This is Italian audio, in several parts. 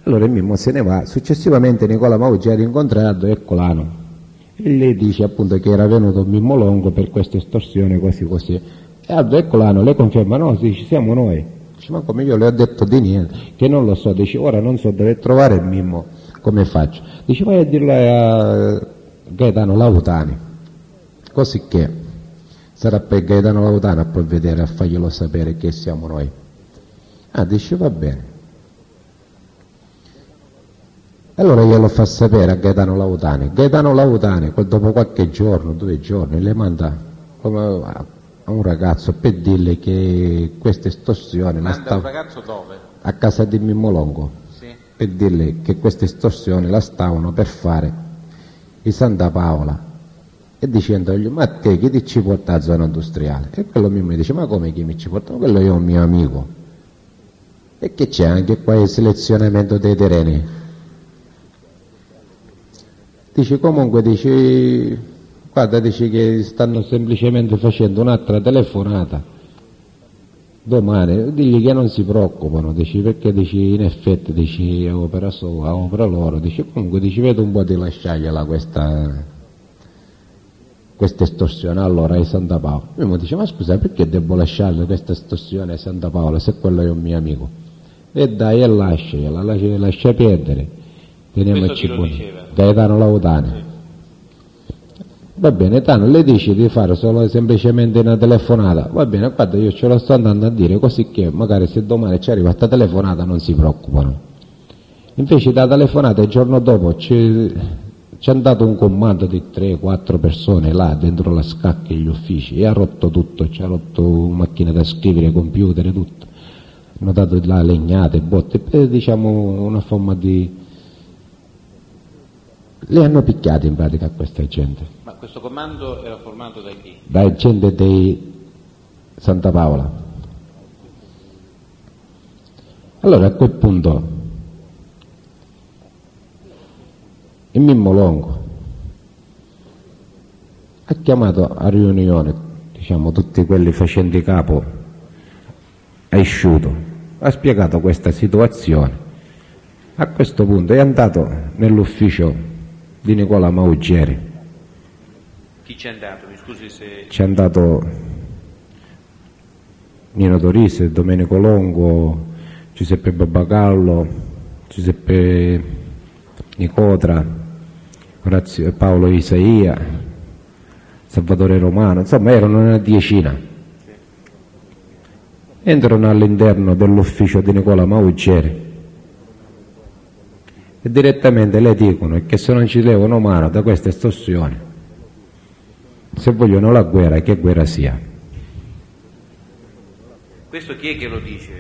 Allora Mimmo se ne va, successivamente Nicola Maugi ha rincontrato Ercolano e lei dice appunto che era venuto Mimmo Longo per questa estorsione così così, e Aldo Ercolano le conferma no, dice siamo noi, dice ma come io le ho detto di niente, che non lo so, dice ora non so dove trovare il Mimmo, come faccio? Dice vai a dirlo a Gaetano Lautani, così che sarà per Gaetano Lautani a provvedere a farglielo sapere che siamo noi. Ah, dice va bene. Allora glielo fa sapere a Gaetano Lautani. Gaetano Lautani, dopo qualche giorno, 2 giorni, le manda a un ragazzo per dirle che questa estorsione... Manda un ragazzo dove? A casa di Mimmo Longo, sì. Per dirle che questa estorsione la stavano per fare i Santa Paola e dicendogli ma te chi ti ci porta a zona industriale? E quello mi dice ma come chi mi ci porta? Quello è un mio amico. E che c'è anche qua il selezionamento dei terreni? Dice comunque, dice, guarda, dice che stanno semplicemente facendo un'altra telefonata domani, digli che non si preoccupano, dice, perché dice in effetti dice opera sua, opera loro, dice comunque dice vedo un po' di lasciargliela questa estorsione allora ai Santa Paola. Mimmo dice ma scusa perché devo lasciarle questa estorsione ai Santa Paola se quello è un mio amico? E dai e lascia perdere, teniamoci buoni. Gaetano Lautani. Va bene, Tano le dice di fare solo semplicemente una telefonata, va bene, guarda io ce lo sto andando a dire così che magari se domani ci arriva questa telefonata non si preoccupano. Invece da telefonata il giorno dopo ci è dato un comando di 3-4 persone là dentro la scacca e gli uffici e ha rotto tutto, ci ha rotto macchine da scrivere, computer e tutto, hanno dato là legnate, botte, diciamo una forma di... Le hanno picchiati in pratica a questa gente. Ma questo comando era formato da chi? Da gente dei Santa Paola. Allora a quel punto il Mimmo Longo ha chiamato a riunione, diciamo, tutti quelli facenti capo a Isciuto, ha spiegato questa situazione. A questo punto è andato nell'ufficio di Nicola Maugieri. Chi c'è andato? Mi scusi se... C'è andato Nino Dorise, Domenico Longo, Giuseppe Babbagallo, Giuseppe Nicotra, Paolo Isaia, Salvatore Romano, insomma erano una decina. Entrano all'interno dell'ufficio di Nicola Maugieri e direttamente le dicono che se non ci levano mano da questa estorsione, se vogliono la guerra, che guerra sia. Questo chi è che lo dice?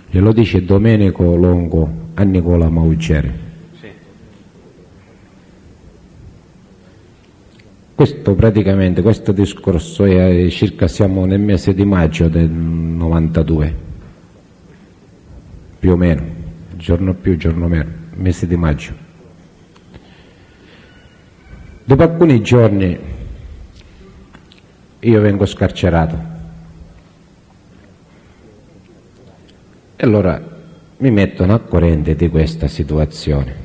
Glielo dice Domenico Longo a Nicola Maugieri. Sì. Questo praticamente, questo discorso è circa, siamo nel mese di maggio del 92, più o meno, giorno più, giorno meno. Mese di maggio. Dopo alcuni giorni io vengo scarcerato e allora mi mettono a corrente di questa situazione.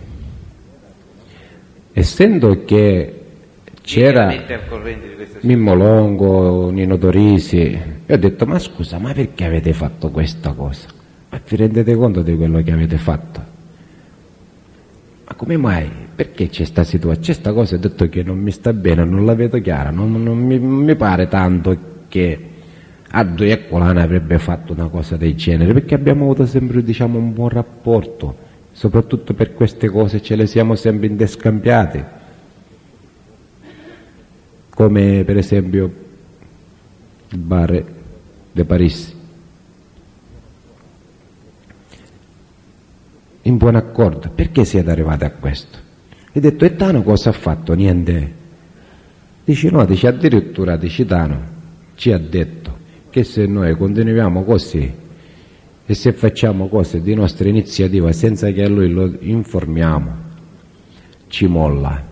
Essendo che c'era Mimmo Longo, Nino Dorisi, io ho detto ma scusa, ma perché avete fatto questa cosa? Ma vi rendete conto di quello che avete fatto? Ma come mai? Perché c'è sta situazione? C'è sta cosa, ho detto che non mi sta bene, non la vedo chiara, non mi pare tanto che Aldo Ercolano avrebbe fatto una cosa del genere, perché abbiamo avuto sempre, diciamo, un buon rapporto, soprattutto per queste cose ce le siamo sempre interscambiate, come per esempio il bar de Parisi. In buon accordo, perché siete arrivati a questo? E detto, e Tano cosa ha fatto? Niente. Dice no, dice addirittura, dice Tano ci ha detto che se noi continuiamo così e se facciamo cose di nostra iniziativa senza che a lui lo informiamo, ci molla.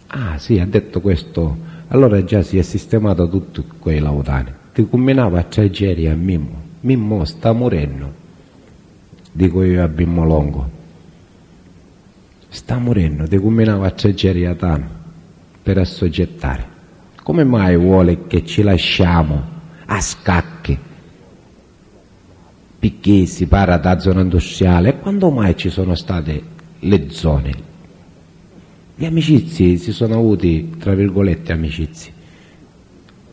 Ah sì, ha detto questo, allora già si è sistemato tutto quei Lautani. Ti combinava tragedia a Mimmo sta morendo. Dico io a Mimmo Longo, sta morendo, decombinava a trageria per assoggettare. Come mai vuole che ci lasciamo a scacchi? Perché si parla da zona industriale e quando mai ci sono state le zone? Gli amicizi si sono avuti, tra virgolette amicizi,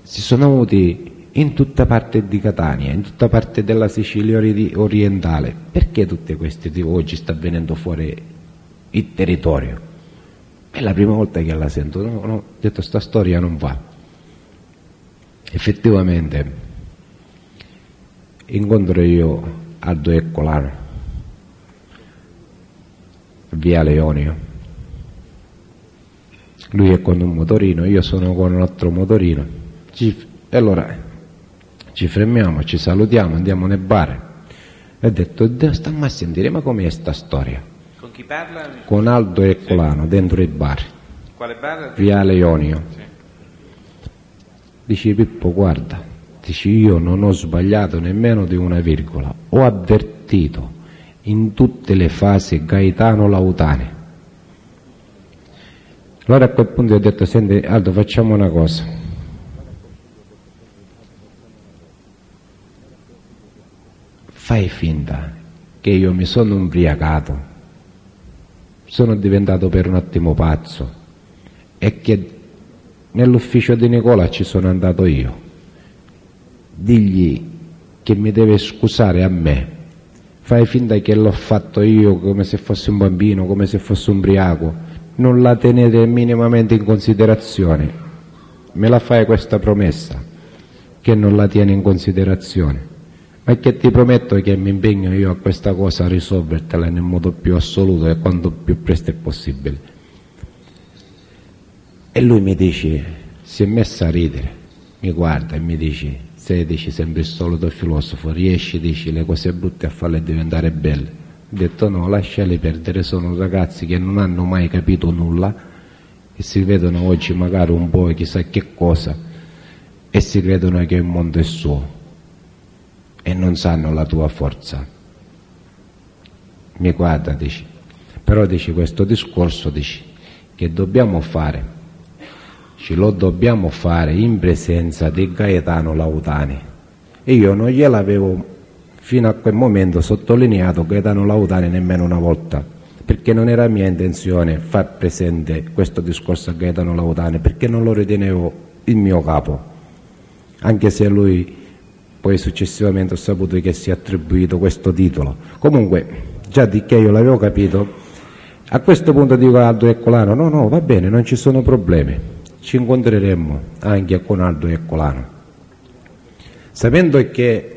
si sono avuti in tutta parte di Catania, in tutta parte della Sicilia orientale. Perché tutte queste oggi sta venendo fuori il territorio? È la prima volta che la sento, ho detto sta storia non va. Effettivamente incontro io Aldo Ercolano, via Leonio. Lui è con un motorino, io sono con un altro motorino. E allora ci fermiamo, ci salutiamo, andiamo nel bar. E ho detto, stiamo a sentire, ma com'è sta storia? Con chi parla? Con Aldo Ercolano, sì. Dentro il bar. Quale bar? Via Leonio. Sì. Dici Pippo, guarda, dici io non ho sbagliato nemmeno di una virgola, ho avvertito in tutte le fasi Gaetano Lautani. Allora a quel punto ho detto, senti Aldo, facciamo una cosa. Fai finta che io mi sono ubriacato, sono diventato per un attimo pazzo e che nell'ufficio di Nicola ci sono andato io. Digli che mi deve scusare a me. Fai finta che l'ho fatto io come se fossi un bambino, come se fossi ubriaco. Non la tenete minimamente in considerazione. Me la fai questa promessa che non la tieni in considerazione, ma che ti prometto che mi impegno io a questa cosa a risolvertela nel modo più assoluto e quanto più presto è possibile. E lui mi dice, si è messo a ridere, mi guarda e mi dice, se dici sempre il solito filosofo, riesci, dici le cose brutte a farle diventare belle. Ho detto no, lasciali perdere, sono ragazzi che non hanno mai capito nulla e si vedono oggi magari un po' chissà che cosa e si credono che il mondo è suo e non sanno la tua forza. Mi guarda, dici, però dici questo discorso dici che dobbiamo fare, ce lo dobbiamo fare in presenza di Gaetano Lautani e io non gliel'avevo fino a quel momento sottolineato Gaetano Lautani nemmeno una volta, perché non era mia intenzione far presente questo discorso a Gaetano Lautani, perché non lo ritenevo il mio capo, anche se lui poi successivamente ho saputo che si è attribuito questo titolo. Comunque, già di che io l'avevo capito, a questo punto dico a Aldo Ercolano, no, va bene, non ci sono problemi, ci incontreremo anche con Aldo Ercolano, sapendo che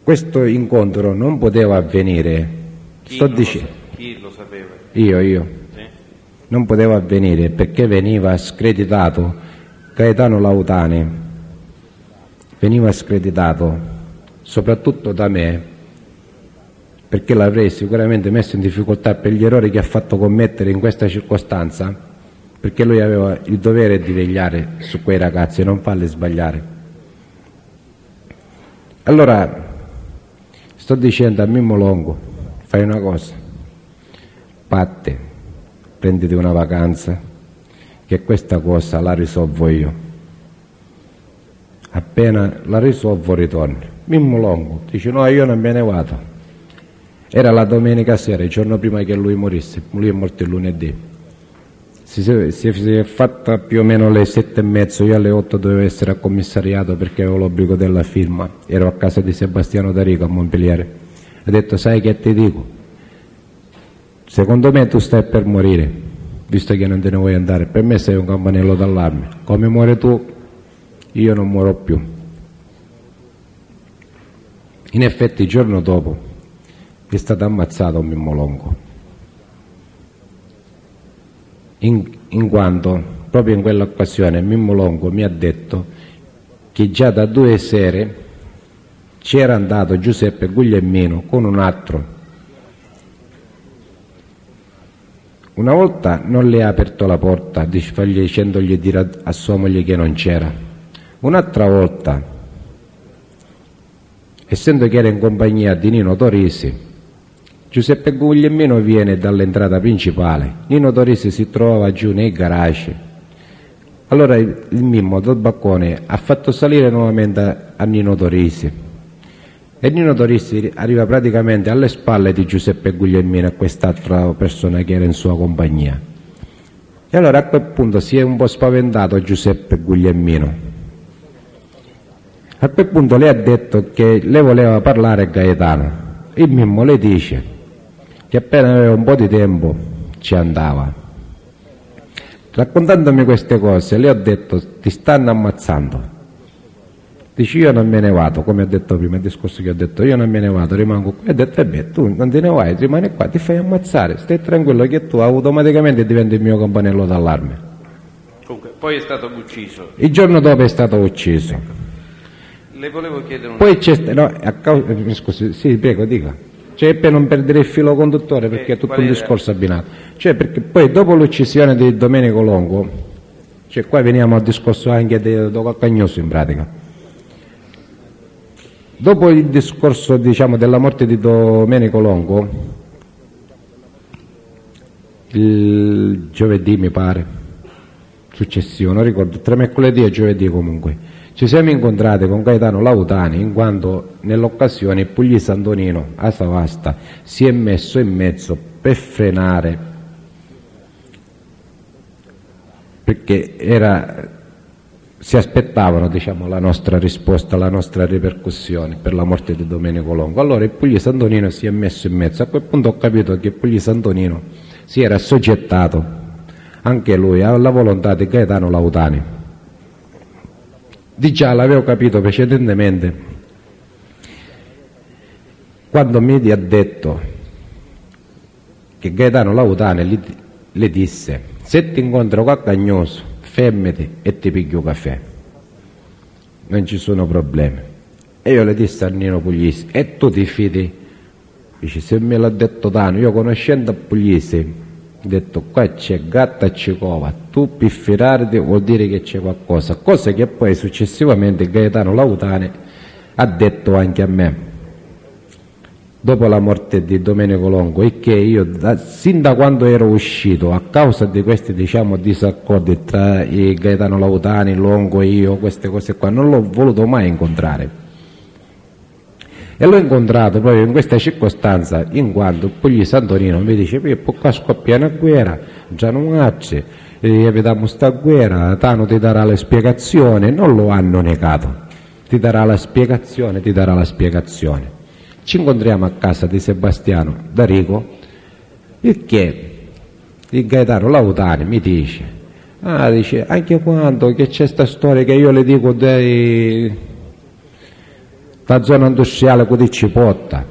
questo incontro non poteva avvenire. Chi lo sapeva? Io. Sì. Non poteva avvenire perché veniva screditato Gaetano Lautani, veniva screditato soprattutto da me, perché l'avrei sicuramente messo in difficoltà per gli errori che ha fatto commettere in questa circostanza, perché lui aveva il dovere di vegliare su quei ragazzi e non farli sbagliare. Allora sto dicendo a Mimmo Longo, fai una cosa, Patte, prenditi una vacanza, che questa cosa la risolvo io. Appena la risolvo ritorno. Mimmo Longo dice no, io non me ne vado. Era la domenica sera, il giorno prima che lui morisse, lui è morto il lunedì. Si è fatta più o meno alle 7:30, io alle 8 dovevo essere a commissariato perché avevo l'obbligo della firma, ero a casa di Sebastiano D'Arico a Montpellier. Ha detto sai che ti dico, secondo me tu stai per morire, visto che non te ne vuoi andare, per me sei un campanello d'allarme, come muore tu io non muoro più. In effetti il giorno dopo è stato ammazzato Mimmo Longo, in quanto proprio in quell'occasione Mimmo Longo mi ha detto che già da 2 sere c'era andato Giuseppe Guglielmino con un altro. Una volta non le ha aperto la porta dicendogli dire a sua moglie che non c'era, un'altra volta, essendo che era in compagnia di Nino Torisi, Giuseppe Guglielmino viene dall'entrata principale, Nino Torisi si trovava giù nei garage. Allora il Mimmo dal balcone ha fatto salire nuovamente a Nino Torisi e Nino Torisi arriva praticamente alle spalle di Giuseppe Guglielmino e quest'altra persona che era in sua compagnia. E allora a quel punto si è un po' spaventato Giuseppe Guglielmino. A quel punto lei ha detto che le voleva parlare Gaetano. Il Mimmo le dice che appena aveva un po' di tempo ci andava. Raccontandomi queste cose le ho detto: ti stanno ammazzando. Dici: io non me ne vado, come ho detto prima, il discorso che ho detto, io non me ne vado, rimango qui. E ho detto: beh, tu non te ne vai, rimani qua, ti fai ammazzare, stai tranquillo che tu automaticamente diventi il mio campanello d'allarme. Comunque, poi è stato ucciso. Il giorno dopo è stato ucciso. Le volevo chiedere una Poi c'è scusi, sì, prego, dica. Cioè, per non perdere il filo conduttore, perché è tutto un discorso abbinato. Cioè, perché poi dopo l'uccisione di Domenico Longo, cioè qua veniamo al discorso anche di Cagnoso in pratica. Dopo il discorso, diciamo, della morte di Domenico Longo, il giovedì mi pare, successivo, non ricordo, tra mercoledì e giovedì comunque, ci siamo incontrati con Gaetano Lautani, in quanto nell'occasione Puglisi Antonino a Savasta si è messo in mezzo per frenare, perché si aspettavano, diciamo, la nostra risposta, la nostra ripercussione per la morte di Domenico Longo. Allora il Puglisi Antonino si è messo in mezzo. A quel punto ho capito che Puglisi Antonino si era assoggettato anche lui alla volontà di Gaetano Lautani. Di già l'avevo capito precedentemente quando mi ha detto che Gaetano Lautani le disse: se ti incontro qua a Cagnoso, fermati e ti piglio caffè, non ci sono problemi. E io le dissi a Nino Puglisi: e tu ti fidi? Dice: se me l'ha detto Tano, io conoscendo Puglisi ho detto: qua c'è gatta e c'è cova, tu per firarti vuol dire che c'è qualcosa, cosa che poi successivamente Gaetano Lautani ha detto anche a me dopo la morte di Domenico Longo, e che io sin da quando ero uscito, a causa di questi, diciamo, disaccordi tra Gaetano Lautani, Longo e io, queste cose qua, non l'ho voluto mai incontrare. E l'ho incontrato proprio in questa circostanza, in quanto Puglisi Antonino mi dice: Pippo, qua scoppia una guerra, già non c'è, vediamo sta guerra, Tano ti darà la spiegazione. Non lo hanno negato, ti darà la spiegazione, ti darà la spiegazione. Ci incontriamo a casa di Sebastiano D'Arico, il che il Gaetano Lautani mi dice: dice, anche quando che c'è sta storia che io le dico la zona industriale con di Cipotta,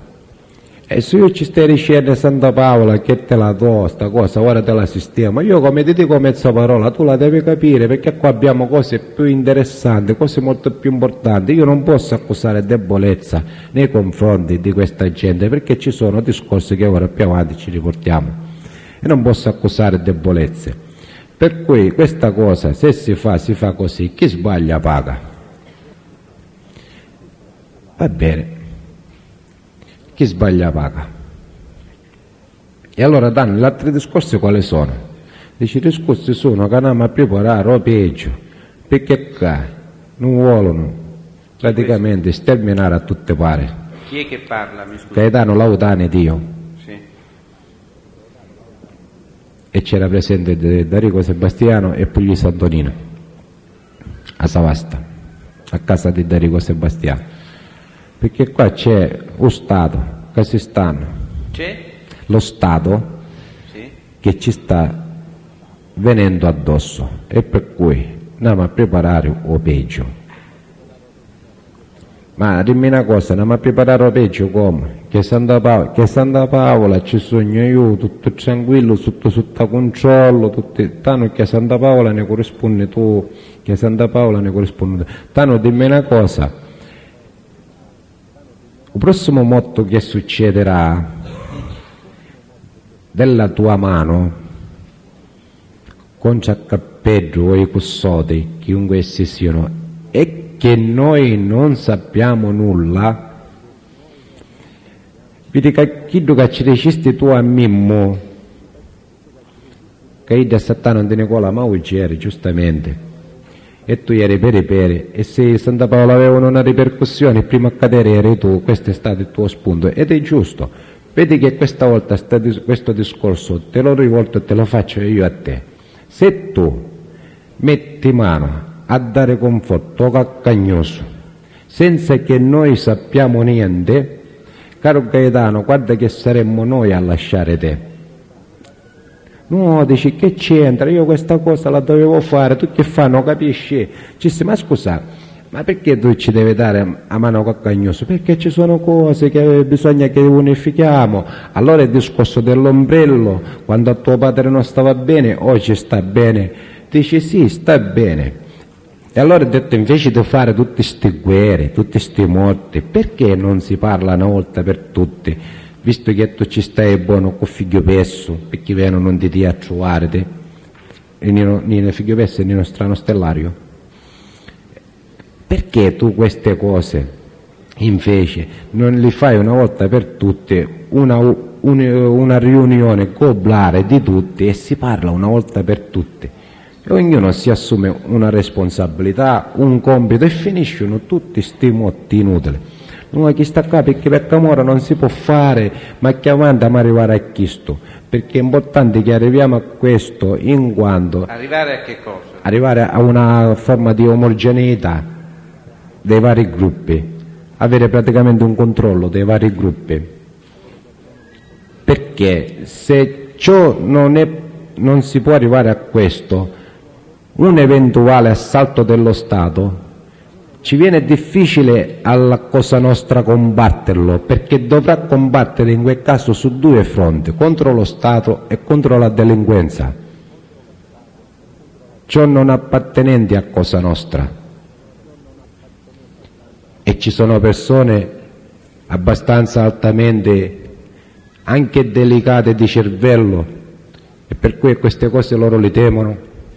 e se io ci stai dicendo Santa Paola che te la do sta cosa, ora te la sistema, io come ti dico mezza parola, tu la devi capire, perché qua abbiamo cose più interessanti, cose molto più importanti. Io non posso accusare debolezza nei confronti di questa gente, perché ci sono discorsi che ora più avanti ci riportiamo e non posso accusare debolezze. Per cui questa cosa, se si fa così, chi sbaglia paga. Va bene, chi sbaglia paga. E allora danno gli altri discorsi quali sono? Dice: i discorsi sono che andiamo a preparare o peggio, perché qua non vogliono praticamente sterminare a tutte pare. Chi è che parla? Mi scusi. Gaetano Lautani ed io. Sì. E c'era presente D'Arico Sebastiano e Puglisi Antonino a Savasta, a casa di D'Arico Sebastiano. Perché qua c'è lo Stato che si stanno, c'è? Lo Stato, sì, che ci sta venendo addosso, e per cui andiamo a preparare o peggio. Ma dimmi una cosa, andiamo a preparare o peggio come? Che Santa Paola ci sogno io, tutto tranquillo, sotto controllo, tanto che Santa Paola ne corrisponde tu, che Santa Paola ne corrisponde tu. Tanto dimmi una cosa, il prossimo motto che succederà della tua mano con Ciaccappeggio o i custodi, chiunque essi siano, è che noi non sappiamo nulla vedi che chi ci dicisti tu a Mimmo, che io da Satana non te ne cola ma eri giustamente. E tu eri peri e se Santa Paola avevano una ripercussione prima a cadere eri tu, questo è stato il tuo spunto ed è giusto. Vedi che questa volta questo discorso te l'ho rivolto e te lo faccio io a te. Se tu metti mano a dare conforto caccagnoso senza che noi sappiamo niente, caro Gaetano, guarda che saremmo noi a lasciare te. No, dici che c'entra, io questa cosa la dovevo fare, tu che fai, non capisci? Ma scusa, ma perché tu ci devi dare a mano caccagnoso? Perché ci sono cose che bisogna che unifichiamo. Allora il discorso dell'ombrello, quando a tuo padre non stava bene, oggi sta bene. Dici sì, sta bene. E allora ho detto, invece di fare tutte queste guerre, tutte queste morti, perché non si parla una volta per tutti? Visto che tu ci stai buono con figlio pesso, perché vengono non ti dia a trovare te, né figlio pesso né uno strano stellario. Perché tu queste cose invece non li fai una volta per tutte, una riunione goblare di tutti e si parla una volta per tutte? E ognuno si assume una responsabilità, un compito e finiscono tutti sti motti inutili. No, chi sta qua perché per Camorra non si può fare, ma chiamando a arrivare a questo, perché è importante che arriviamo a questo in quanto... Arrivare a che cosa? Arrivare a una forma di omogeneità dei vari gruppi, avere praticamente un controllo dei vari gruppi, perché se ciò non si può arrivare a questo, un eventuale assalto dello Stato ci viene difficile alla Cosa Nostra combatterlo, perché dovrà combattere in quel caso su due fronti, contro lo Stato e contro la delinquenza, ciò non appartenenti a Cosa Nostra. E ci sono persone abbastanza altamente anche delicate di cervello e per cui queste cose loro li temono,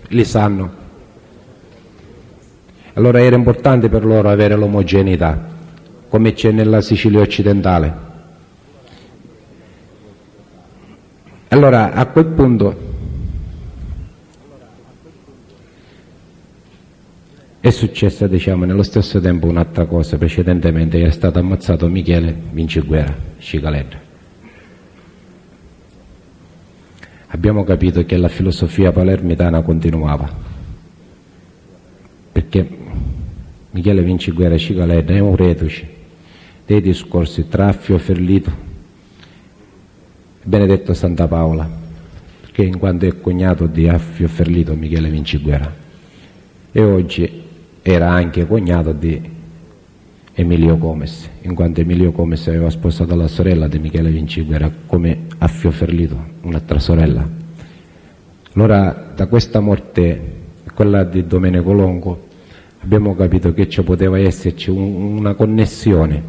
li sanno. Allora era importante per loro avere l'omogeneità, come c'è nella Sicilia occidentale. Allora a quel punto è successa, diciamo, nello stesso tempo un'altra cosa. Precedentemente era stato ammazzato Michele Vinciguerra, Cicaletta. Abbiamo capito che la filosofia palermitana continuava, perché Michele Vinciguerra Cicaletta è un reduce dei discorsi tra Affio Ferlito e Benedetto Santa Paola, perché in quanto è cognato di Affio Ferlito Michele Vinciguerra, e oggi era anche cognato di Emilio Comes, in quanto Emilio Comes aveva sposato la sorella di Michele Vinciguerra come Affio Ferlito, un'altra sorella. Allora da questa morte, quella di Domenico Longo, abbiamo capito che ci poteva esserci una connessione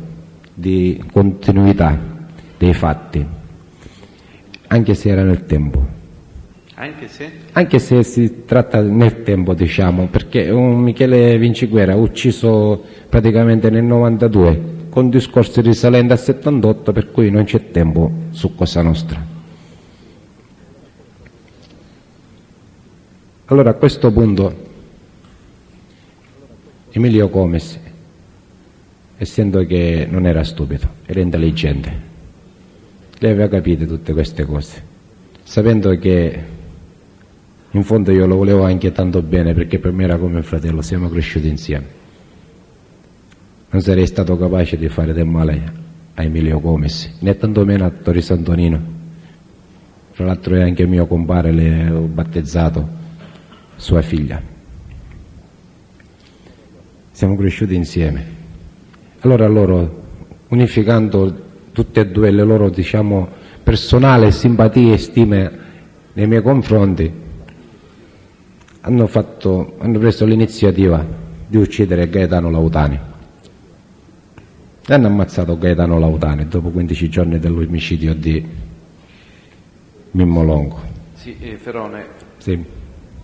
di continuità dei fatti, anche se era nel tempo. Anche se si tratta nel tempo, diciamo, perché un Michele Vinciguerra ucciso praticamente nel 92 con discorsi risalenti al 78, per cui non c'è tempo su Cosa Nostra. Allora a questo punto Emilio Comes, essendo che non era stupido, era intelligente, lei aveva capito tutte queste cose, sapendo che in fondo io lo volevo anche tanto bene, perché per me era come un fratello, siamo cresciuti insieme. Non sarei stato capace di fare del male a Emilio Comes, né tantomeno a Tori Santonino. Fra l'altro è anche mio compare, le ho battezzato sua figlia. Siamo cresciuti insieme. Allora loro, unificando tutte e due le loro, diciamo, personali simpatie e stime nei miei confronti, hanno preso l'iniziativa di uccidere Gaetano Lautani e hanno ammazzato Gaetano Lautani dopo 15 giorni dell'omicidio di Mimmo Longo. Sì, Ferone. Sì.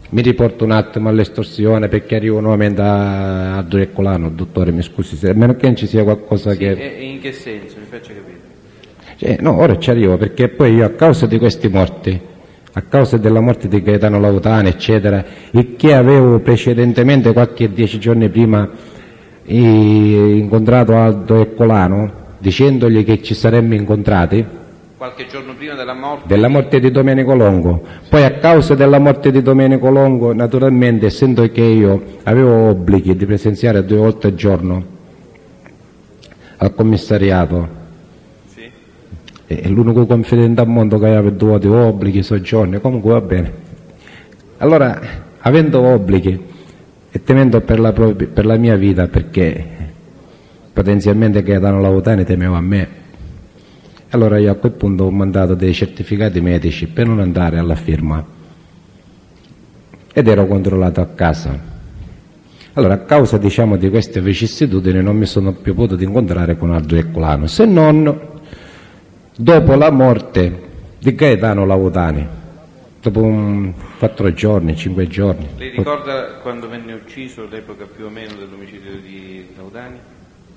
Mi riporto un attimo all'estorsione, perché arrivo nuovamente a Durecolano, dottore, mi scusi, a meno che non ci sia qualcosa sì, che... E in che senso? Mi faccia capire. No, ora ci arrivo, perché poi io a causa di questi morti, a causa della morte di Gaetano Lautani, eccetera, il che avevo precedentemente, qualche 10 giorni prima, incontrato Aldo Ercolano, dicendogli che ci saremmo incontrati, Qualche giorno prima della morte di Domenico Longo. Poi a causa della morte di Domenico Longo, naturalmente, essendo che io avevo obblighi di presenziare 2 volte al giorno al commissariato, sì. è l'unico confidente al mondo che aveva per 2 volte obblighi, soggiorni, comunque va bene. Allora, avendo obblighi e temendo per la mia vita, perché potenzialmente Gaetano Lautani temeva a me, allora io a quel punto ho mandato dei certificati medici per non andare alla firma ed ero controllato a casa. Allora, a causa, diciamo, di queste vicissitudini non mi sono più potuto incontrare con Aldo Ercolano, se non dopo la morte di Gaetano Lautani, dopo 4 giorni, 5 giorni. Lei ricorda quando venne ucciso, l'epoca più o meno dell'omicidio di Lautani?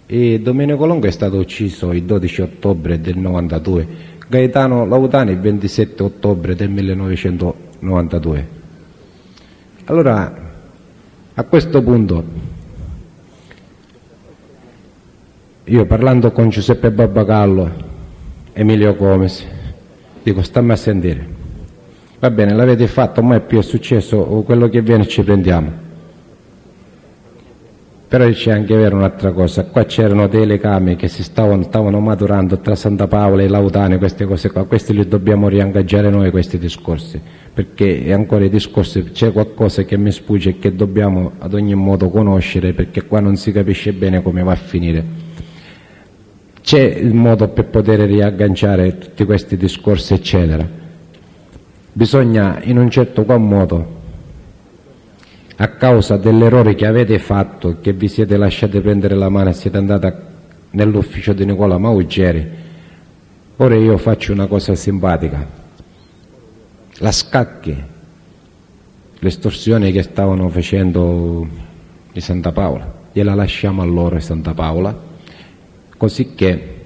E Domenico Longo è stato ucciso il 12 ottobre del 92, Gaetano Lautani il 27 ottobre del 1992. Allora, a questo punto, io parlando con Giuseppe Babbagallo, Emilio Comes, dico: stammi a sentire, va bene, l'avete fatto, ma più è successo, o quello che viene ci prendiamo. Però c'è anche vero un'altra cosa, qua c'erano dei legami che stavano maturando tra Santa Paola e Lautani, queste cose qua, questi li dobbiamo riangaggiare noi, questi discorsi, perché ancora i discorsi, c'è qualcosa che mi sfugge e che dobbiamo ad ogni modo conoscere, perché qua non si capisce bene come va a finire. C'è il modo per poter riagganciare tutti questi discorsi, eccetera. Bisogna in un certo qual modo, a causa dell'errore che avete fatto, che vi siete lasciati prendere la mano e siete andati nell'ufficio di Nicola Maugeri, ora io faccio una cosa simpatica: la Scacchi, l'estorsione che stavano facendo di Santa Paola, gliela lasciamo a loro di Santa Paola, così che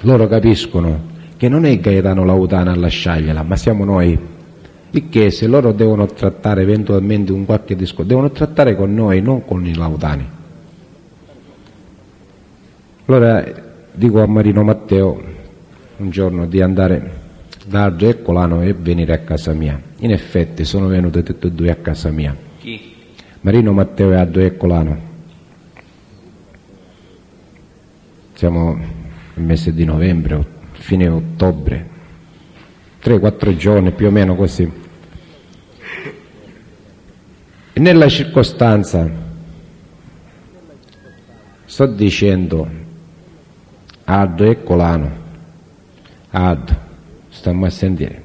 loro capiscono che non è Gaetano Lautani a lasciargliela, ma siamo noi. Il che, se loro devono trattare eventualmente un qualche discorso, devono trattare con noi, non con i Lautani. Allora dico a Marino Matteo un giorno di andare da Aldo Ercolano e venire a casa mia. In effetti sono venuti tutti e 2 a casa mia. Chi? Marino Matteo e Aldo Ercolano. Siamo nel mese di novembre, fine ottobre, 3-4 giorni più o meno così. E nella circostanza sto dicendo a Aldo Ercolano: Aldo, stiamo a sentire,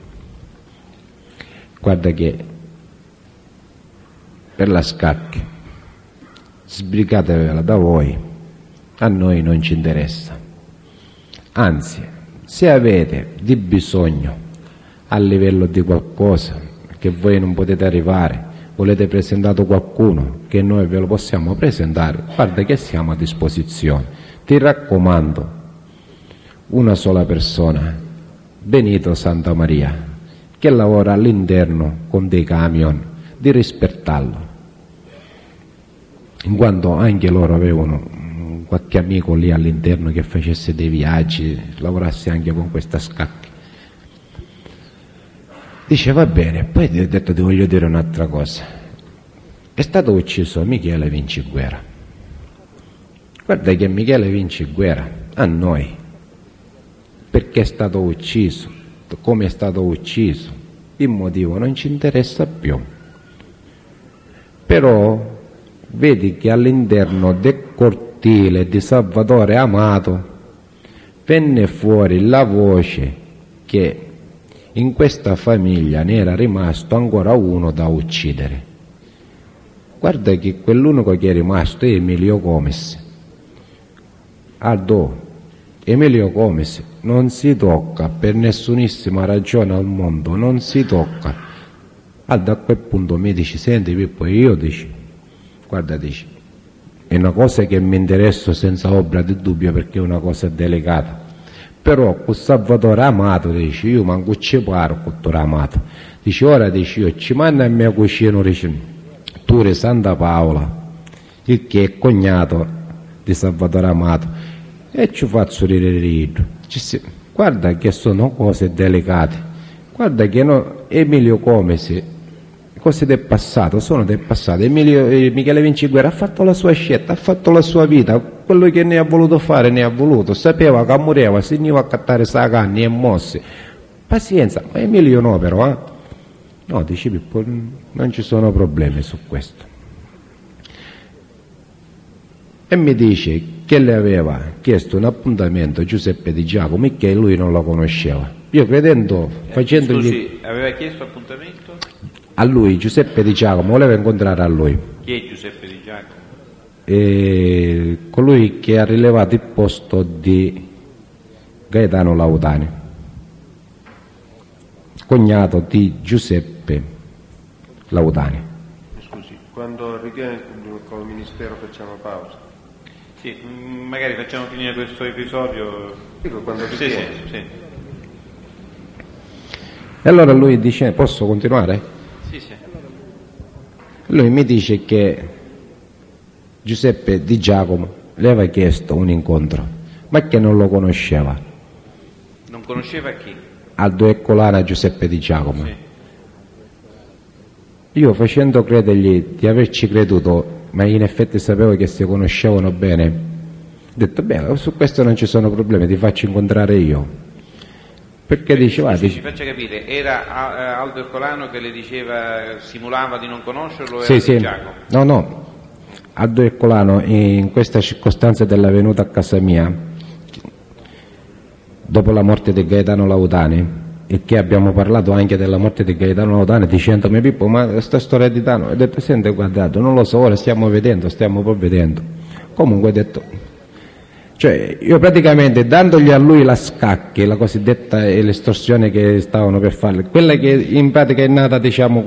guarda che per la Scacchi sbrigatevela da voi, a noi non ci interessa, anzi, se avete di bisogno a livello di qualcosa che voi non potete arrivare, volete presentato qualcuno che noi ve lo possiamo presentare, guarda che siamo a disposizione. Ti raccomando, una sola persona, Benito Santamaria, che lavora all'interno con dei camion, di rispettarlo, in quanto anche loro avevano qualche amico lì all'interno che facesse dei viaggi, lavorasse anche con questa Scacchi. Dice: va bene. Poi ti ho detto: ti voglio dire un'altra cosa, è stato ucciso Michele Vinciguerra, guarda che Michele Vinciguerra a noi, perché è stato ucciso, come è stato ucciso, il motivo non ci interessa più, però vedi che all'interno del cortile di Salvatore Amato venne fuori la voce che in questa famiglia ne era rimasto ancora uno da uccidere. Guarda che quell'unico che è rimasto è Emilio Comes. Aldo, Emilio Comes non si tocca per nessunissima ragione al mondo, non si tocca. Aldo a quel punto mi dici: senti Pippo, io dici, guarda, dici, è una cosa che mi interessa senza ombra di dubbio, perché è una cosa delicata, però con Salvatore Amato, dice, io manco ci paro con Salvatore Amato, dice, ora dice, io ci mando a mia cucina, dice, tu Santa Paola, il che è cognato di Salvatore Amato, e ci faccio ridere, guarda che sono cose delicate, guarda che no, Emilio Comesi, cose del passato, sono del passato. Michele Vinciguerra ha fatto la sua scelta, ha fatto la sua vita, quello che ne ha voluto fare ne ha voluto, sapeva che moriva, si veniva a cattare sacanni e mossi, pazienza, ma Emilio no però, eh? No, dice Pippo, non ci sono problemi su questo. E mi dice che le aveva chiesto un appuntamento Giuseppe Di Giacomo e che lui non lo conosceva. Io credendo, facendogli... Scusi, aveva chiesto appuntamento? A lui, Giuseppe Di Giacomo, voleva incontrare a lui. Chi è Giuseppe Di Giacomo? Colui che ha rilevato il posto di Gaetano Laudani, cognato di Giuseppe Laudani. Scusi, quando ritiene come ministero facciamo pausa? Sì, magari facciamo finire questo episodio. Dico quando Sì, ritiene. sì. E allora lui dice, posso continuare? Sì, sì. Lui mi dice che Giuseppe Di Giacomo le aveva chiesto un incontro, ma che non lo conosceva. Non conosceva chi? Aldo Eccolana Giuseppe Di Giacomo. Sì. Io credergli di averci creduto, ma in effetti sapevo che si conoscevano bene, ho detto, beh, su questo non ci sono problemi, ti faccio incontrare io. Perché diceva... Sì, ci faccia capire, era Aldo Ercolano che le diceva, simulava di non conoscerlo o Sì, era sì. Di Giacomo? No. Aldo Ercolano in questa circostanza della venuta a casa mia, dopo la morte di Gaetano Laudani, e che abbiamo parlato anche della morte di Gaetano Laudani, dicendomi, Pippo, ma questa storia di Tano, ho detto, senti, guardate, non lo so, ora stiamo vedendo. Comunque ho detto, cioè io praticamente dandogli a lui la scacchi, la cosiddetta l'estorsione che stavano per farle, quella che in pratica è nata, diciamo,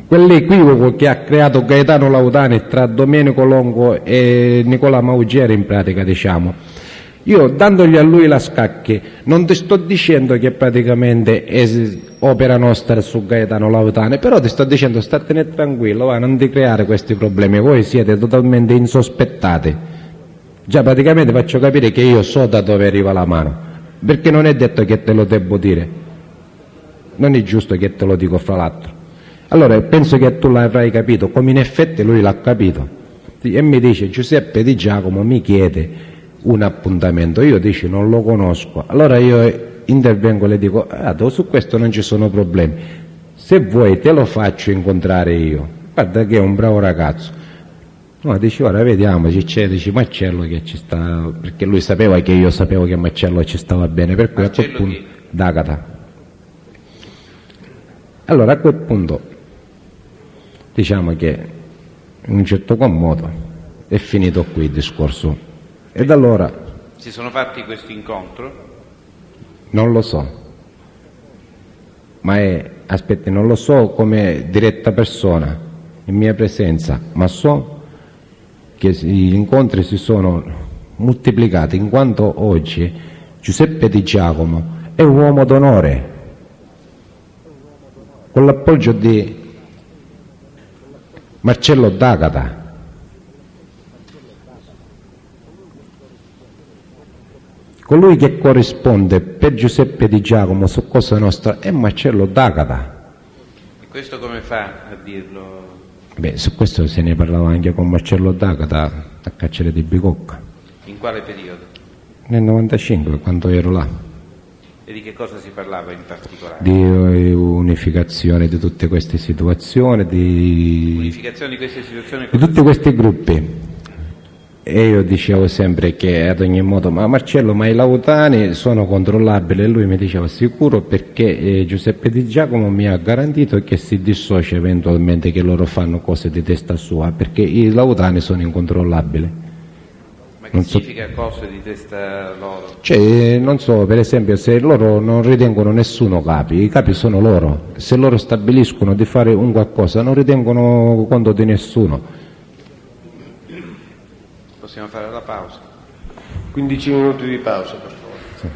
quell'equivoco che ha creato Gaetano Laudani tra Domenico Longo e Nicola Maugeri, in pratica, diciamo. Io dandogli a lui la scacchi non ti sto dicendo che praticamente è opera nostra su Gaetano Laudani, però ti sto dicendo statene tranquillo, va, non ti creare questi problemi, voi siete totalmente insospettati. Già praticamente faccio capire che io so da dove arriva la mano, perché non è detto che te lo devo dire, non è giusto che te lo dico fra l'altro. Allora penso che tu l'avrai capito, come in effetti lui l'ha capito, e mi dice Giuseppe Di Giacomo mi chiede un appuntamento, io dice non lo conosco, allora io intervengo e le dico su questo non ci sono problemi, se vuoi te lo faccio incontrare io, guarda che è un bravo ragazzo. No, dice ora vediamo, c'è dice Marcello che ci sta, perché lui sapeva che io sapevo che Marcello ci stava bene, per cui Marcello a quel punto chi? D'Agata. Allora a quel punto diciamo che in un certo qual modo è finito qui il discorso. Ed allora Si sono fatti questo incontro? non lo so, ma aspetti, non lo so come diretta persona in mia presenza, ma so che gli incontri si sono moltiplicati in quanto oggi Giuseppe Di Giacomo è un uomo d'onore, con l'appoggio di Marcello D'Agata. Colui che corrisponde per Giuseppe Di Giacomo su Cosa Nostra è Marcello D'Agata. E questo come fa a dirlo? Beh, su questo se ne parlava anche con Marcello D'Agata a Carcere di Bicocca, In quale periodo? nel 95, quando ero là, E di che cosa si parlava in particolare? di unificazione di tutte queste situazioni, di Unificazione di queste situazioni? tutti questi gruppi. E io dicevo sempre che ad ogni modo, ma Marcello, ma i Laudani sono controllabili? E lui mi diceva sicuro, perché Giuseppe Di Giacomo mi ha garantito che si dissocia eventualmente che loro fanno cose di testa sua, perché i Laudani sono incontrollabili. Ma che significa cose di testa loro? Cioè, non so, per esempio, se loro non ritengono nessuno capi, i capi sono loro, se loro stabiliscono di fare un qualcosa non ritengono conto di nessuno. Possiamo fare la pausa? 15 minuti di pausa, per favore. Sì.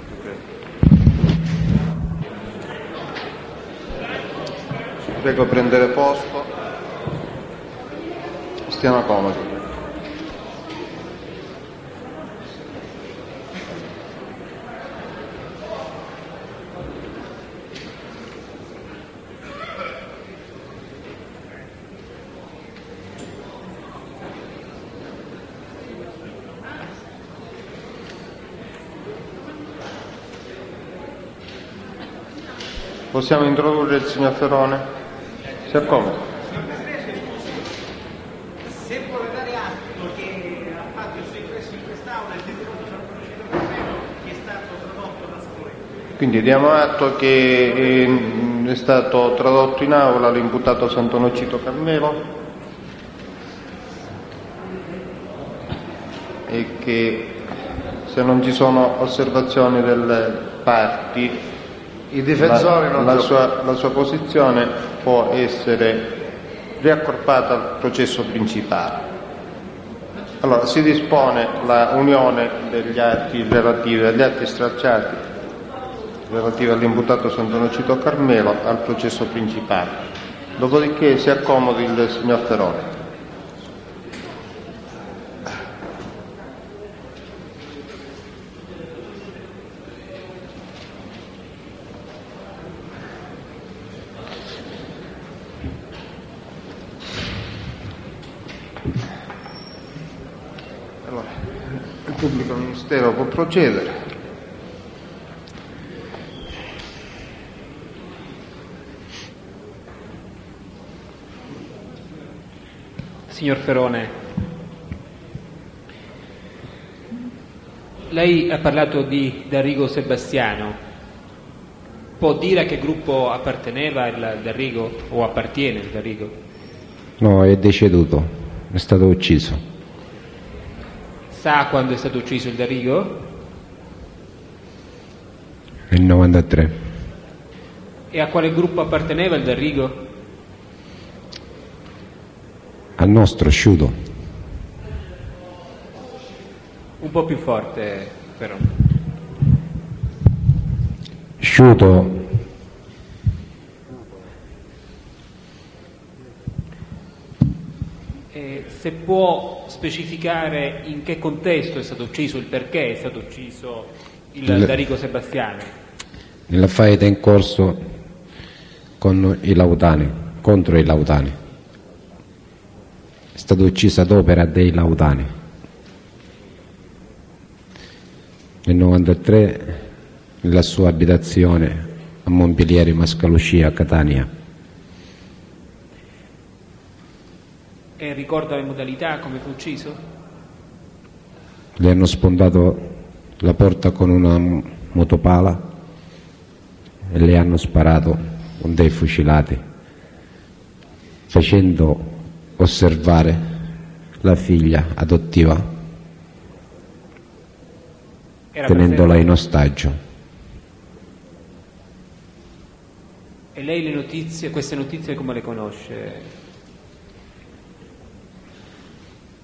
Prego prendere posto. Stiamo comodi. Possiamo introdurre il signor Ferone? Si accomodi. Se vuole dare atto che ha fatto il suo ingresso in quest'Aula il detenuto Gianfrancesco Carmelo, che è stato tradotto da scuola. Quindi diamo atto che è stato tradotto in aula l'imputato Sant'Onofrio Carmelo e che se non ci sono osservazioni delle parti i difensori la sua posizione può essere riaccorpata al processo principale. Allora si dispone la unione degli atti relativi agli atti stralciati relativi all'imputato Sant'Onofrio Carmelo al processo principale. Dopodiché si accomodi il signor Ferone. Allora, il pubblico ministero può procedere. Signor Ferone, lei ha parlato di D'Arrigo Sebastiano. Può dire a che gruppo apparteneva il D'Arrigo o appartiene il D'Arrigo? No, è deceduto, è stato ucciso. Sa quando è stato ucciso il D'Arrigo? Nel 93. E a quale gruppo apparteneva il D'Arrigo? Al nostro Sciuto. Un po' più forte, però. Sciuto Se può specificare in che contesto è stato ucciso, il perché è stato ucciso il D'Arrigo Sebastiano? nella faida in corso con i lautani, contro i lautani. È stato ucciso ad opera dei lautani. Nel 93 nella sua abitazione a Montpellier, Mascalucia, Catania. E ricorda le modalità, come fu ucciso? Le hanno sfondato la porta con una motopala e le hanno sparato con dei fucilati, facendo osservare la figlia adottiva, tenendola in ostaggio. E lei le notizie, queste notizie come le conosce?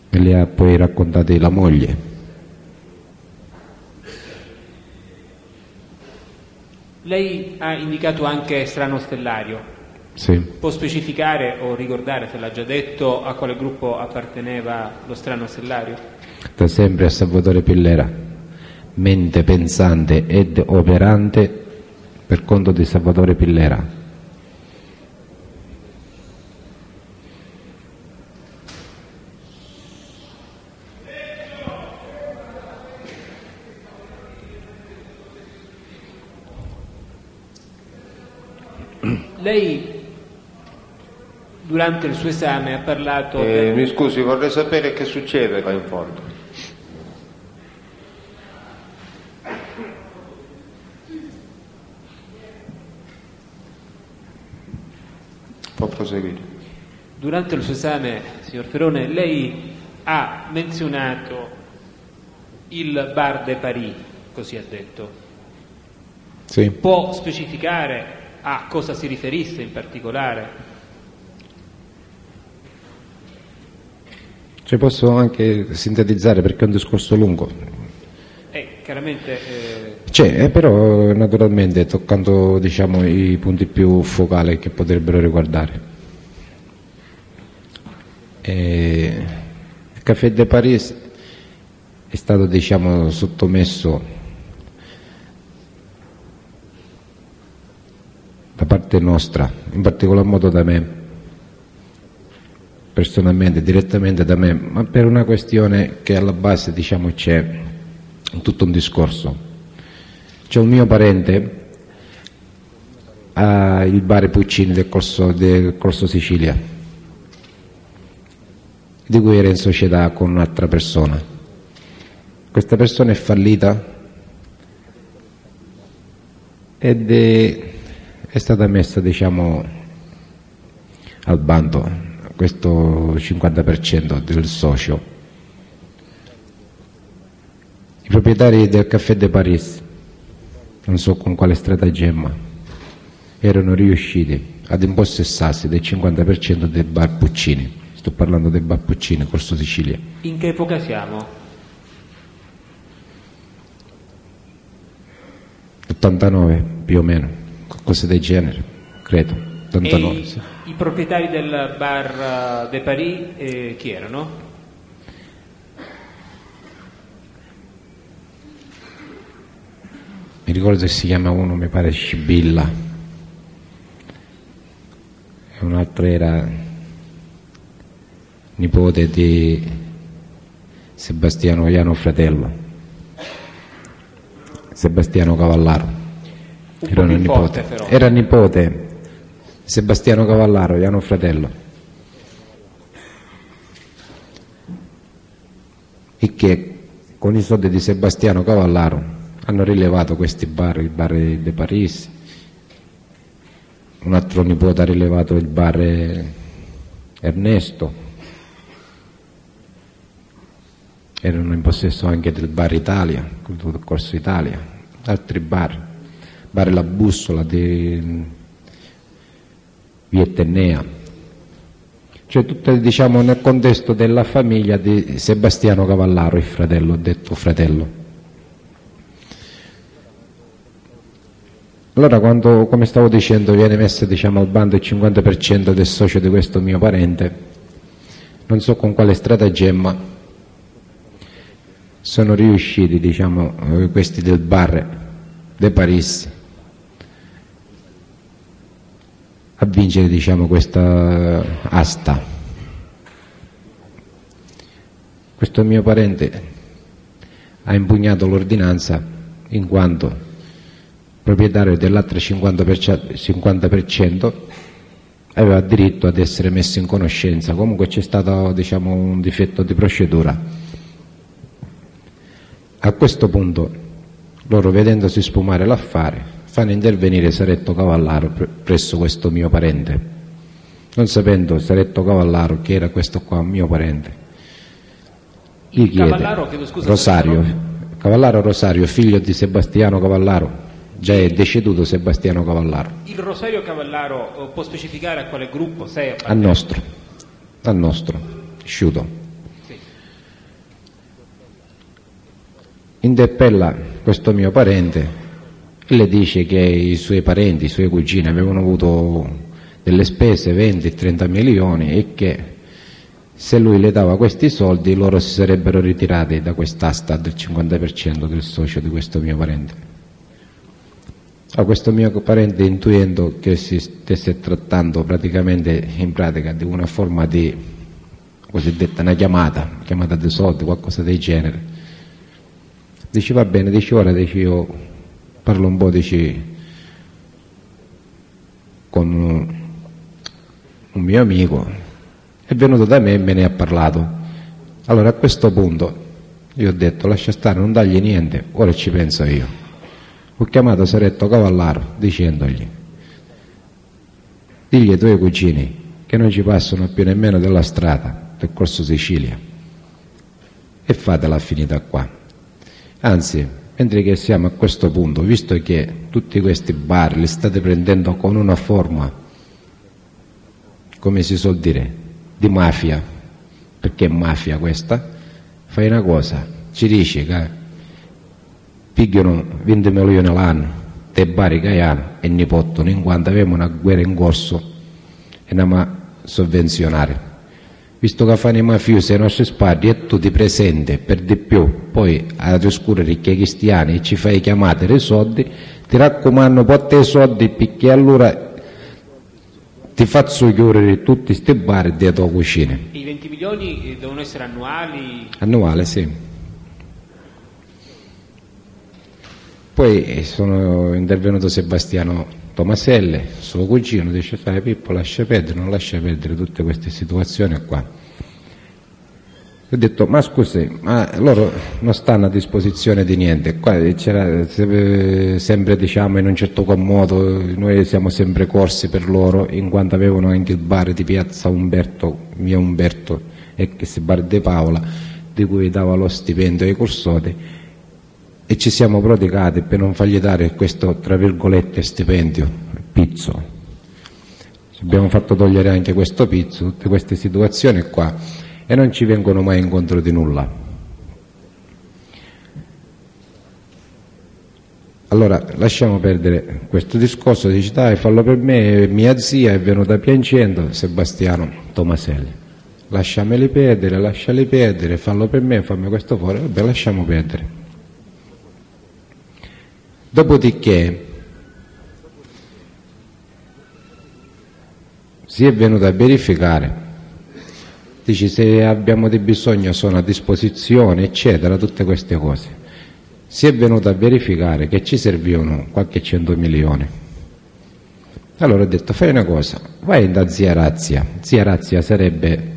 E le ha poi raccontate la moglie. Lei ha indicato anche strano stellario. Sì. Può specificare o ricordare, se l'ha già detto, a quale gruppo apparteneva lo strano stellario? Da sempre a Salvatore Pillera, mente pensante ed operante per conto di Salvatore Pillera. Lei durante il suo esame ha parlato Mi scusi, vorrei sapere che succede qua in fondo. Può proseguire. Durante il suo esame, signor Ferone, lei ha menzionato il Bar de Paris, così ha detto. Sì. Può specificare a cosa si riferisse in particolare? Ci posso anche sintetizzare perché è un discorso lungo. chiaramente... C'è, però naturalmente toccando diciamo, i punti più focali che potrebbero riguardare. Il Café de Paris è stato diciamo, sottomesso da parte nostra, in particolar modo da me, personalmente, direttamente da me, ma per una questione che alla base diciamo, c'è tutto un discorso. C'è un mio parente al bar Puccini del Corso Sicilia, di cui era in società con un'altra persona. Questa persona è fallita ed è stata messa diciamo, al bando questo 50% del socio. I proprietari del Café de Paris, non so con quale stratagemma, erano riusciti ad impossessarsi del 50% del bar Puccini. Sto parlando del bar Puccini, Corso Sicilia. In che epoca siamo? 89 più o meno, cose del genere, credo. 89, e sì. I proprietari del bar de Paris chi erano? Mi ricordo che si chiama uno, mi pare Scibilla, e un altro era nipote di Sebastiano Iano Fratello, Sebastiano Cavallaro. Era nipote. Era nipote Sebastiano Cavallaro, Iano Fratello, e che con i soldi di Sebastiano Cavallaro hanno rilevato questi bar, il bar de Paris, un altro nipote ha rilevato il bar Ernesto, erano in possesso anche del bar Italia, del Corso Italia, altri bar La Bussola di Via Etnea, cioè tutte diciamo nel contesto della famiglia di Sebastiano Cavallaro, il fratello, detto fratello. Allora quando, come stavo dicendo, viene messo diciamo, al bando il 50% del socio di questo mio parente, non so con quale stratagemma sono riusciti diciamo, questi del bar de Paris a vincere diciamo, questa asta. Questo mio parente ha impugnato l'ordinanza in quanto proprietario dell'altro 50% aveva diritto ad essere messo in conoscenza. Comunque c'è stato diciamo, un difetto di procedura. A questo punto loro, vedendosi spumare l'affare, fanno intervenire Saretto Cavallaro presso questo mio parente, non sapendo Saretto Cavallaro che era questo qua un mio parente. Gli chiede Cavallaro, chiedo scusa, Rosario, Cavallaro Rosario, figlio di Sebastiano Cavallaro, già è deceduto Sebastiano Cavallaro. Il Rosario Cavallaro può specificare a quale gruppo sei? Al nostro, Sciuto. Sì. Interpella questo mio parente e le dice che i suoi parenti, i suoi cugini avevano avuto delle spese 20-30 milioni e che se lui le dava questi soldi loro si sarebbero ritirati da quest'asta del 50% del socio di questo mio parente. A questo mio parente, intuendo che si stesse trattando praticamente in pratica di una forma di cosiddetta una chiamata dei soldi, qualcosa del genere, dice va bene, dice ora dice io parlo un po' dice con un mio amico, è venuto da me e me ne ha parlato. Allora a questo punto io ho detto lascia stare, non dagli niente, ora ci penso io. Ho chiamato Saretto Cavallaro dicendogli digli ai tuoi cugini che non ci passano più nemmeno della strada del Corso Sicilia e fatela finita qua. Anzi, mentre che siamo a questo punto, visto che tutti questi bar li state prendendo con una forma, come si suol dire, di mafia, perché è mafia questa, fai una cosa, ci dici che pigliano 20 milioni all'anno dei bari caiano e ne portano in quanto avevamo una guerra in corso e andiamo a sovvenzionare. Visto che fanno i mafiosi ai nostri spalle e tu ti presenti per di più, poi a riscuotere che cristiani e ci fai chiamate dei soldi, ti raccomando, porta i soldi perché allora ti faccio chiudere tutti questi bar dietro la cucina. I 20 milioni devono essere annuali? Annuale, sì. Poi sono intervenuto Sebastiano Tomaselle, suo cugino, dice: sai Pippo, lascia perdere, non lascia perdere tutte queste situazioni qua. Ho detto: ma scusi, ma loro non stanno a disposizione di niente, qua c'era sempre, diciamo, in un certo qual modo, noi siamo sempre corsi per loro, in quanto avevano anche il bar di piazza Umberto, via Umberto, e che si bar di Paola, di cui dava lo stipendio ai cursori, e ci siamo prodigati per non fargli dare questo, tra virgolette, stipendio, pizzo. Ci abbiamo fatto togliere anche questo pizzo, tutte queste situazioni qua, e non ci vengono mai incontro di nulla. Allora lasciamo perdere questo discorso, dici dai fallo per me, mia zia è venuta piangendo, Sebastiano Tomaselli, lasciali perdere, fallo per me, fammi questo fuori, vabbè lasciamo perdere. Dopodiché si è venuto a verificare, dici se abbiamo dei bisogni sono a disposizione, eccetera, tutte queste cose. Si è venuto a verificare che ci servivano qualche 100 milioni. Allora ho detto: fai una cosa, vai da zia Razia. Zia Razia sarebbe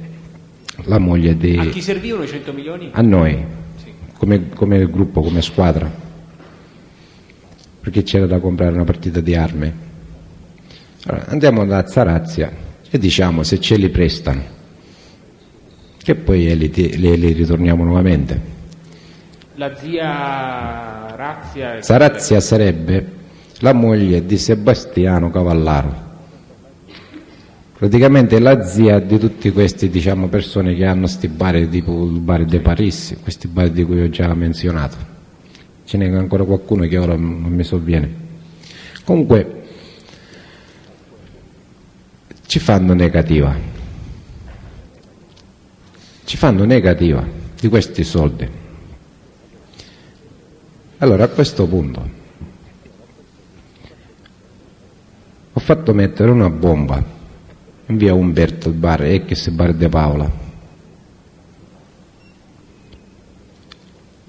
la moglie di... A chi servivano i 100 milioni? A noi, sì. come gruppo, come squadra, perché c'era da comprare una partita di armi. Allora, andiamo da Zarazia e diciamo se ce li prestano, che poi li ritorniamo nuovamente. La zia Razia... Zarazia sarebbe la moglie di Sebastiano Cavallaro, praticamente la zia di tutti questi, diciamo, persone che hanno sti bar tipo il bar de Paris, questi bar di cui ho già menzionato. Ce n'è ancora qualcuno che ora non mi sovviene. Comunque ci fanno negativa di questi soldi. Allora a questo punto ho fatto mettere una bomba in via Umberto, il bar Ex Bar de Paola.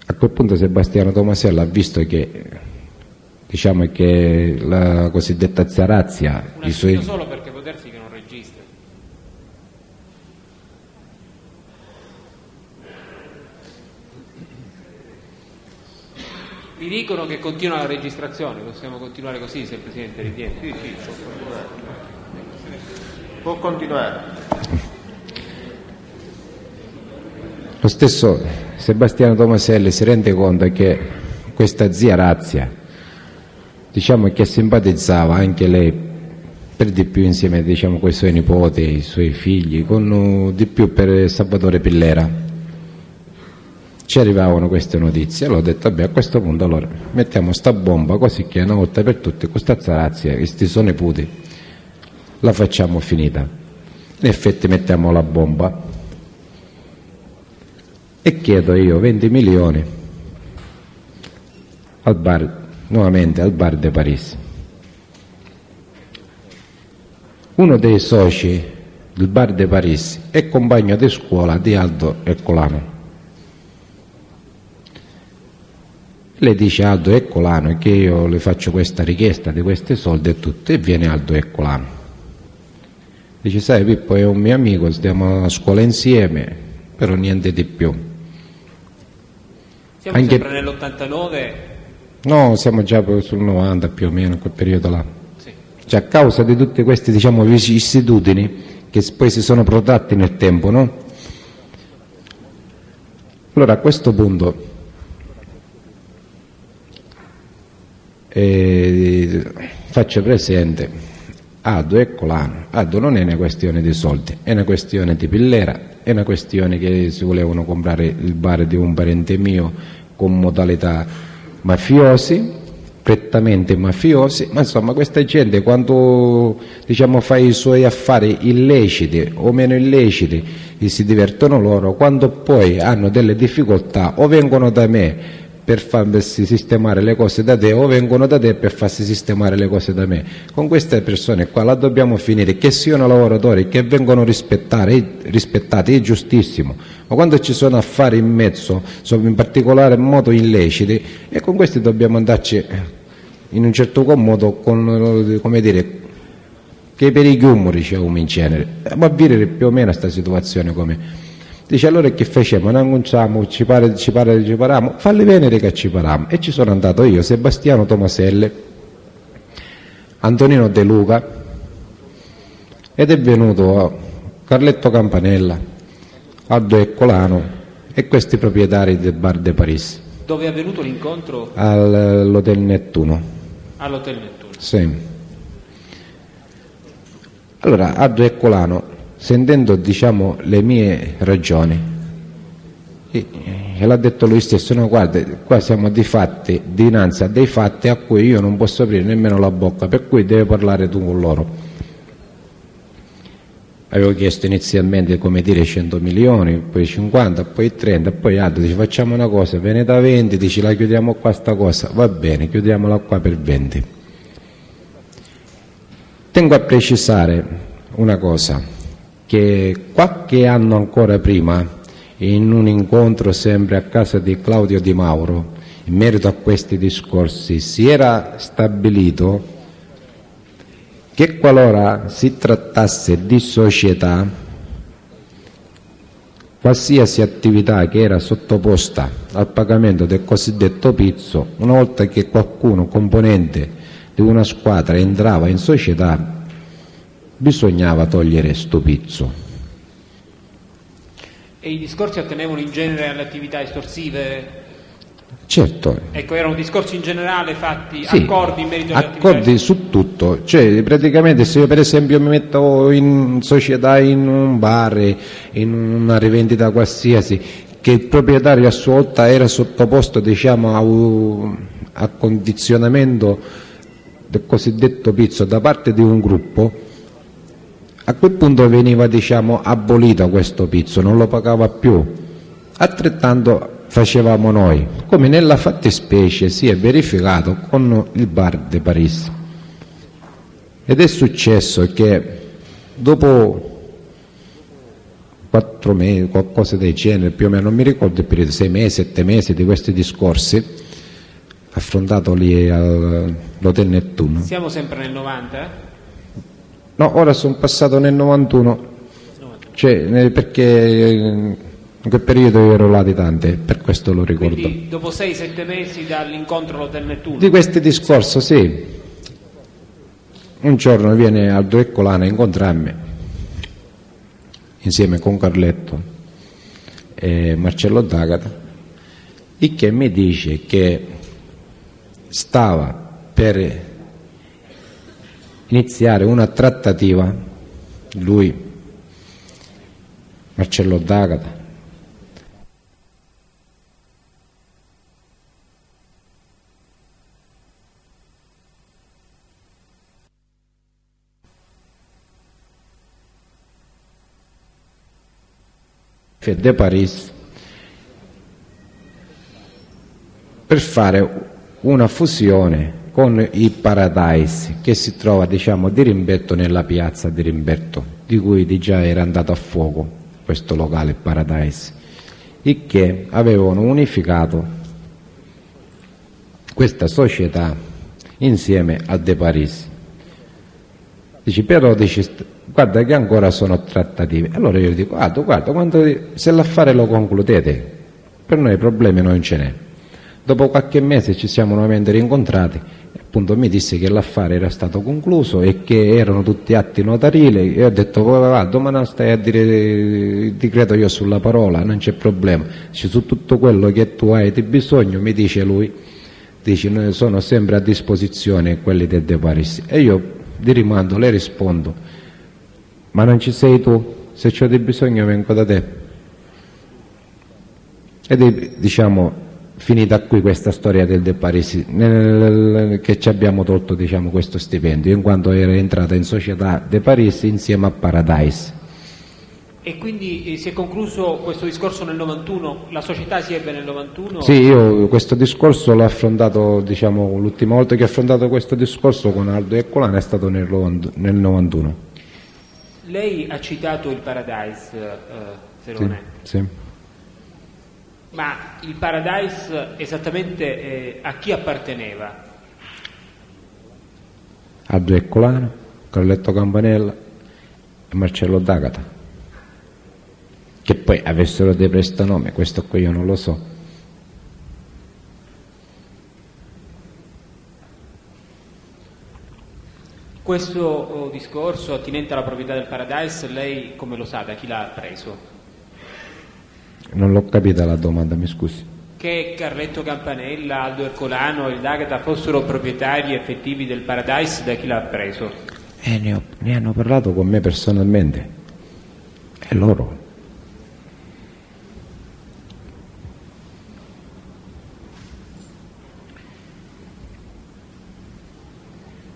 A quel punto Sebastiano Tomasella ha visto che, diciamo, che la cosiddetta Zarazia, un attimo solo perché potersi che non registra. Mi dicono che continua la registrazione, possiamo continuare così se il Presidente ritiene. Sì, può continuare. Lo stesso Sebastiano Tomaselli si rende conto che questa zia Razia, diciamo, che simpatizzava anche lei per di più insieme, diciamo, con i suoi nipoti, i suoi figli, con di più per Salvatore Pillera. Ci arrivavano queste notizie, allora ho detto vabbè, a questo punto allora mettiamo sta bomba così che una volta per tutte questa Zarazia, questi sono i puti, la facciamo finita. In effetti mettiamo la bomba e chiedo io 20 milioni al bar, nuovamente al bar de Paris. Uno dei soci del bar de Paris è compagno di scuola di Aldo Ercolano. Le dice Aldo Ercolano che io le faccio questa richiesta di questi soldi e tutto, e viene Aldo Ercolano. Dice: sai Pippo, è un mio amico, stiamo a scuola insieme, però niente di più. Siamo anche sempre nell'89? No, siamo già sul 90 più o meno, in quel periodo là. Sì. Cioè, a causa di tutte queste, diciamo, vicissitudini che poi si sono protratte nel tempo, no? Allora a questo punto faccio presente Aldo Ercolano. Aldo, non è una questione di soldi, è una questione di Pillera, è una questione che si volevano comprare il bar di un parente mio con modalità mafiosi, prettamente mafiosi, ma insomma questa gente quando diciamo fa i suoi affari illeciti o meno illeciti e si divertono loro, quando poi hanno delle difficoltà o vengono da me per farsi sistemare le cose da te o vengono da te per farsi sistemare le cose da me. Con queste persone qua la dobbiamo finire, che siano lavoratori, che vengono rispettati, è giustissimo, ma quando ci sono affari in mezzo, in particolare modo illeciti, e con questi dobbiamo andarci in un certo modo con, come dire, che per i chiumori diciamo in genere, ma vivere più o meno questa situazione come. Dice allora che facciamo? Non annunciamo, ci paramo, falli venire che ci paramo. E ci sono andato io, Sebastiano Tomaselle, Antonino De Luca, ed è venuto Carletto Campanella, Aldo Eccolano e questi proprietari del Bar de Paris. Dove è avvenuto l'incontro? All'Hotel Nettuno. All'Hotel Nettuno. Sì. Allora, Aldo Eccolano, sentendo diciamo le mie ragioni, e l'ha detto lui stesso, no guarda, qua siamo dinanzi a dei fatti a cui io non posso aprire nemmeno la bocca, per cui devi parlare tu con loro. Avevo chiesto inizialmente, come dire, 100 milioni, poi 50, poi 30, poi Aldo dice facciamo una cosa, viene da 20, dici la chiudiamo qua sta cosa, va bene, chiudiamola qua per 20. Tengo a precisare una cosa, che qualche anno ancora prima, in un incontro sempre a casa di Claudio Di Mauro, in merito a questi discorsi, si era stabilito che qualora si trattasse di società, qualsiasi attività che era sottoposta al pagamento del cosiddetto pizzo, una volta che qualcuno, componente di una squadra, entrava in società, bisognava togliere sto pizzo. E i discorsi attenevano in genere alle attività estorsive? Certo. Ecco, erano discorsi in generale fatti, sì, accordi in merito alle attività? Accordi su tutto, cioè praticamente se io per esempio mi metto in società in un bar, in una rivendita qualsiasi, che il proprietario a sua volta era sottoposto diciamo a condizionamento del cosiddetto pizzo da parte di un gruppo, a quel punto veniva diciamo abolito questo pizzo, non lo pagava più. Altrettanto facevamo noi, come nella fattispecie si è verificato con il Bar de Paris. Ed è successo che dopo 4 mesi, qualcosa del genere, più o meno, non mi ricordo il periodo, 6 mesi, 7 mesi di questi discorsi, affrontato lì all'Hotel Nettuno. Siamo sempre nel 90? No, ora sono passato nel 91, cioè, perché in quel periodo io ero latitante, per questo lo ricordo. Quindi dopo 6-7 mesi dall'incontro all'Hotel Nettuno? Di questi discorsi, sì. Un giorno viene Aldo Eccolano a incontrarmi, insieme con Carletto e Marcello D'Agata, il che mi dice che stava per iniziare una trattativa, lui, Marcello D'Agata, de Paris, per fare una fusione con il Paradise, che si trova diciamo di rimbetto nella piazza di Rimberto, di cui di già era andato a fuoco questo locale Paradise, il che avevano unificato questa società insieme a De Paris. Dici, però dici, guarda che ancora sono trattative. Allora io dico, guarda, se l'affare lo concludete, per noi problemi non ce n'è. Dopo qualche mese ci siamo nuovamente rincontrati, appunto mi disse che l'affare era stato concluso e che erano tutti atti notarili, e ho detto, ma non stai a dire il decreto io sulla parola, non c'è problema. Dice, su tutto quello che tu hai di bisogno, mi dice lui, dice, sono sempre a disposizione quelli del De Paris. E io di rimando le rispondo, ma non ci sei tu? Se c'ho di bisogno vengo da te. Ed diciamo finita qui questa storia del De Parisi, che ci abbiamo tolto, diciamo, questo stipendio, in quanto era entrata in società De Parisi insieme a Paradise. E quindi si è concluso questo discorso nel 91, la società si ebbe nel 91? Sì, io questo discorso l'ho affrontato, diciamo, l'ultima volta che ho affrontato questo discorso con Aldo Ercolano è stato nel 91. Lei ha citato il Paradise, Ferone. Sì. Ma il Paradise esattamente a chi apparteneva? Aldo Ercolano, Carletto Campanella e Marcello D'Agata. Che poi avessero dei prestanomi, questo qui io non lo so. Questo discorso attinente alla proprietà del Paradise, lei come lo sa, da chi l'ha preso? Non l'ho capita la domanda, mi scusi. Che Carletto Campanella, Aldo Ercolano e D'Agata fossero proprietari effettivi del Paradise, da chi l'ha preso? Ne hanno parlato con me personalmente. E loro.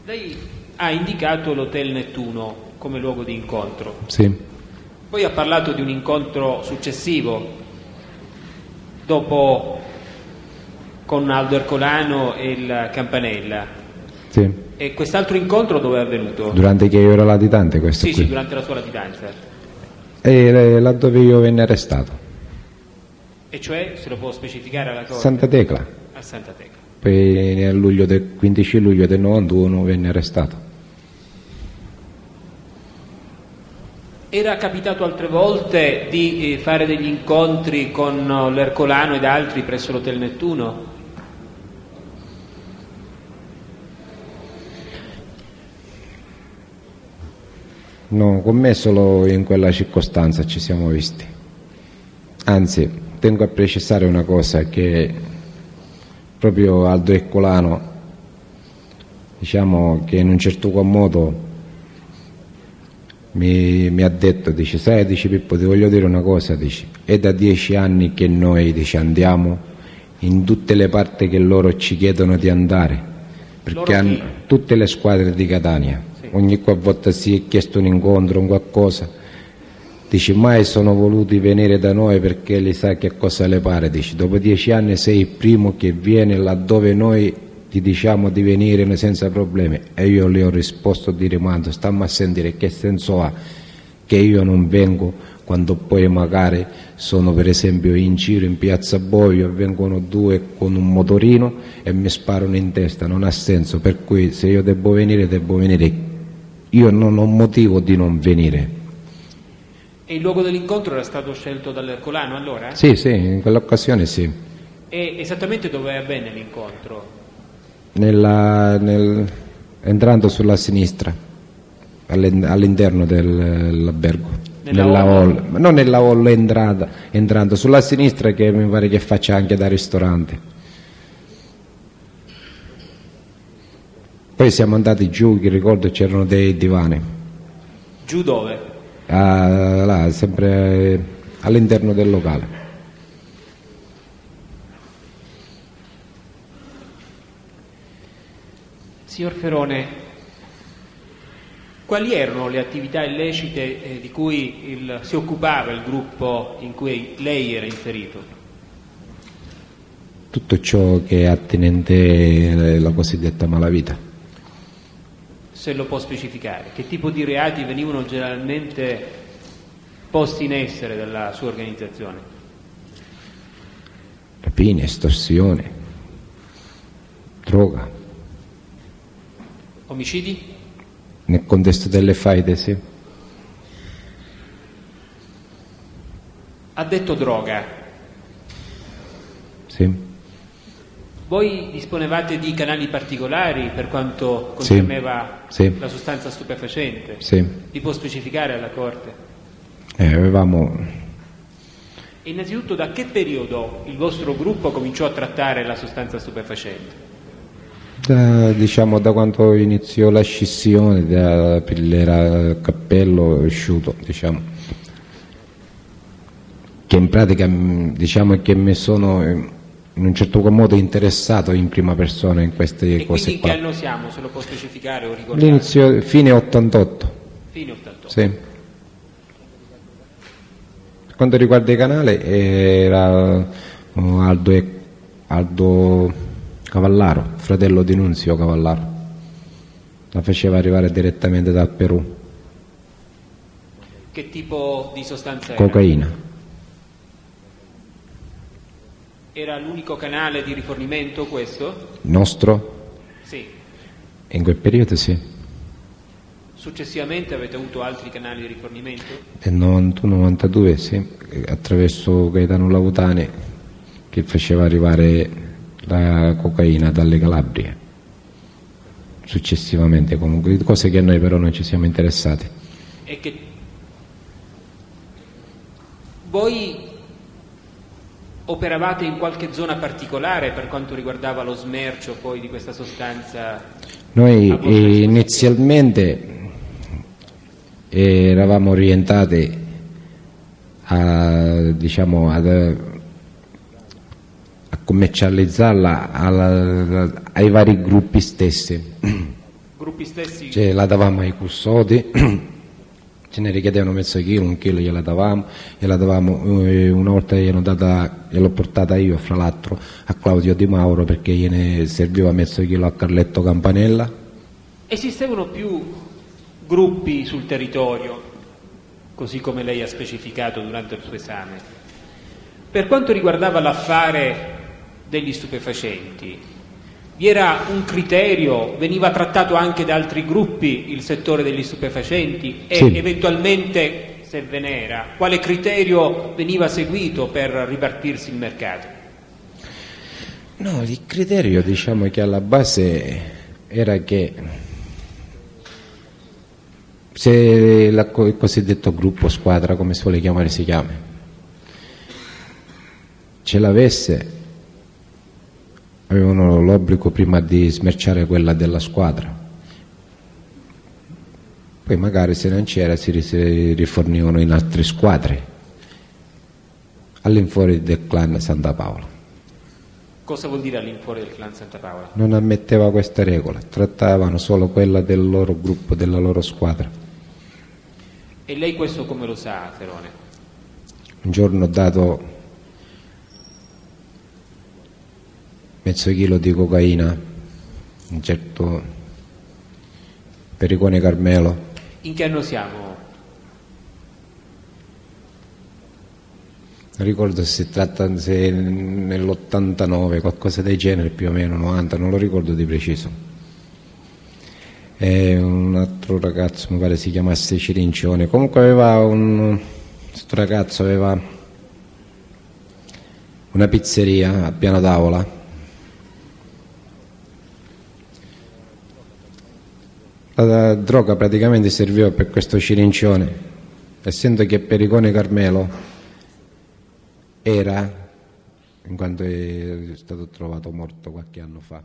Lei ha indicato l'Hotel Nettuno come luogo di incontro. Sì. Poi ha parlato di un incontro successivo, dopo con Aldo Ercolano e il Campanella. Sì. E quest'altro incontro dove è avvenuto? Durante che io ero latitante, questo Sì, qui. sì, durante la sua latitanza. E là dove io venne arrestato. E cioè, se lo può specificare alla Corte? Santa Tecla. A Santa Tecla. Poi nel 15 luglio del 91 venne arrestato. Era capitato altre volte di fare degli incontri con l'Ercolano ed altri presso l'Hotel Nettuno? No, con me solo in quella circostanza ci siamo visti. Anzi, tengo a precisare una cosa, che proprio Aldo Ercolano, diciamo che in un certo qual modo mi ha detto, dice, sai, dice Pippo, ti voglio dire una cosa, dice, è da 10 anni che noi, dice, andiamo in tutte le parti che loro ci chiedono di andare, perché hanno tutte le squadre di Catania, sì. Ogni volta si è chiesto un incontro, un qualcosa, dice, mai sono voluti venire da noi perché li sa che cosa le pare, dice, dopo 10 anni sei il primo che viene laddove noi ti diciamo di venire senza problemi. E io le ho risposto di rimando, stammi a sentire che senso ha che io non vengo quando poi magari sono per esempio in giro in piazza Boio e vengono due con un motorino e mi sparano in testa, non ha senso, per cui se io devo venire, io non ho motivo di non venire. E il luogo dell'incontro era stato scelto dall'Ercolano allora? Sì, in quell'occasione sì. E esattamente dove avvenne l'incontro? Entrando sulla sinistra, all'interno dell'albergo, non nella hall, entrando sulla sinistra, che mi pare che faccia anche da ristorante. Poi siamo andati giù, che ricordo c'erano dei divani. Giù dove? Là, sempre all'interno del locale. Signor Ferone, quali erano le attività illecite di cui si occupava il gruppo in cui lei era inserito? Tutto ciò che è attinente alla cosiddetta malavita. Se lo può specificare, che tipo di reati venivano generalmente posti in essere dalla sua organizzazione? Rapine, estorsione, droga. Omicidi? Nel contesto delle faide, sì. Ha detto droga. Sì. Voi disponevate di canali particolari per quanto concerneva sì. La sostanza stupefacente? Sì. Li può specificare alla Corte? Avevamo... Innanzitutto, da che periodo il vostro gruppo cominciò a trattare la sostanza stupefacente? Da quando iniziò la scissione da pillera cappello asciutto, diciamo, che in pratica diciamo che mi sono in un certo modo interessato in prima persona in queste E cose quindi in qua. che anno siamo, se lo può specificare o ricordare? L'inizio, fine 88. Fine 88. Sì. Per quanto riguarda il canale era Aldo Cavallaro, fratello di Nunzio Cavallaro, la faceva arrivare direttamente dal Perù, Che tipo di sostanza era? cocaina. Era l'unico canale di rifornimento questo? Il nostro? Sì. In quel periodo sì. Successivamente avete avuto altri canali di rifornimento? Nel 91-92 sì, attraverso Gaetano Lautani che faceva arrivare la cocaina dalle Calabrie. Successivamente comunque, cose che a noi però non ci siamo interessati. E che voi operavate in qualche zona particolare per quanto riguardava lo smercio poi di questa sostanza? Noi a vostra disposizione? inizialmente eravamo orientati a, diciamo, a commercializzarla ai vari gruppi stessi. Gruppi stessi? Cioè, la davamo ai custodi, ce ne richiedevano mezzo chilo, un chilo gliela davamo, una volta gliel'ho portata io, fra l'altro, a Claudio Di Mauro perché gliene serviva mezzo chilo a Carletto Campanella. Esistevano più gruppi sul territorio, così come lei ha specificato durante il suo esame. Per quanto riguardava l'affare degli stupefacenti, vi era un criterio, veniva trattato anche da altri gruppi il settore degli stupefacenti e Sì. eventualmente, se ve n'era, quale criterio veniva seguito per ripartirsi il mercato? No, il criterio diciamo che alla base era che se il cosiddetto gruppo squadra, come si vuole chiamare, si chiama, ce l'avesse, avevano l'obbligo prima di smerciare quella della squadra, poi magari se non c'era si rifornivano in altre squadre all'infuori del clan Santa Paola. Cosa vuol dire all'infuori del clan Santa Paola? Non ammetteva questa regola, trattavano solo quella del loro gruppo, della loro squadra. E lei questo come lo sa, Ferone? Un giorno ho dato mezzo chilo di cocaina, un certo Pericone Carmelo. In che anno siamo? Non ricordo se si tratta se nell'89, qualcosa del genere, più o meno 90, non lo ricordo di preciso. E un altro ragazzo, mi pare si chiamasse Cirincione, comunque questo ragazzo aveva una pizzeria a Piano Tavola. La droga praticamente serviva per questo Cirincione, essendo che Pericone Carmelo era, in quanto è stato trovato morto qualche anno fa.